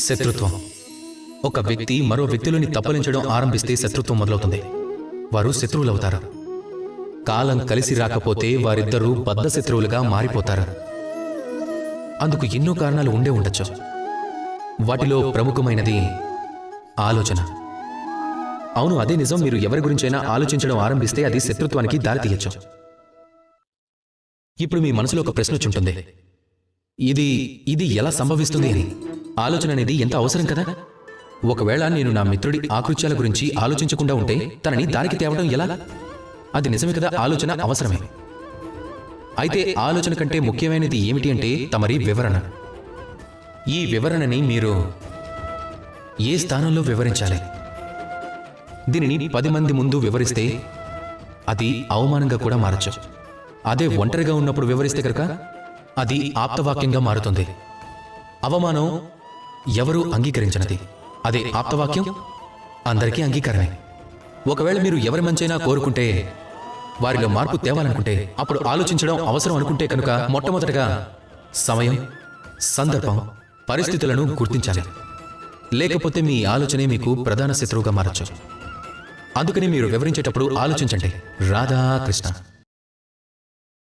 శత్రుత్వం. ఒక వ్యక్తి మరో వ్యక్తిలోని తప్పలించడం ఆరంభిస్తే శత్రుత్వం మొదలవుతుంది. వారు శత్రువులవుతారు. కాలం కలిసి రాకపోతే వారిద్దరూ బద్ధ శత్రువులుగా మారిపోతారు. అందుకు ఎన్నో కారణాలు ఉండే ఉండొచ్చు. వాటిలో ప్రముఖమైనది ఆలోచన. అవును, అదే నిజం. మీరు ఎవరి గురించైనా ఆలోచించడం ఆరంభిస్తే అది శత్రుత్వానికి దారితీయచ్చు. ఇప్పుడు మీ మనసులో ఒక ప్రశ్న వచ్చుంటుంది, ఇది ఎలా సంభవిస్తుంది అని. ఆలోచన అనేది ఎంత అవసరం కదా. ఒకవేళ నేను నా మిత్రుడి ఆకృత్యాల గురించి ఆలోచించకుండా ఉంటే తనని దారికి తేవడం ఎలా? అది నిజమే కదా, ఆలోచన అవసరమే. అయితే ఆలోచన కంటే ముఖ్యమైనది ఏమిటి అంటే తమరి వివరణ. ఈ వివరణని మీరు ఏ స్థానంలో వివరించాలి? దీనిని 10 మంది ముందు వివరిస్తే అది అవమానంగా కూడా మారచ్చు. అదే ఒంటరిగా ఉన్నప్పుడు వివరిస్తే కనుక అది ఆప్తవాక్యంగా మారుతుంది. అవమానం ఎవరూ అంగీకరించినది, అదే ఆప్తవాక్యం అందరికీ అంగీకారమే. ఒకవేళ మీరు ఎవరి మంచైనా కోరుకుంటే, వారిలో మార్పు తేవాలనుకుంటే, అప్పుడు ఆలోచించడం అవసరం అనుకుంటే కనుక మొట్టమొదటగా సమయం, సందర్భం, పరిస్థితులను గుర్తించాలి. లేకపోతే మీ ఆలోచనే మీకు ప్రధాన శత్రువుగా మారచ్చు. అందుకని మీరు వివరించేటప్పుడు ఆలోచించండి. రాధాకృష్ణ.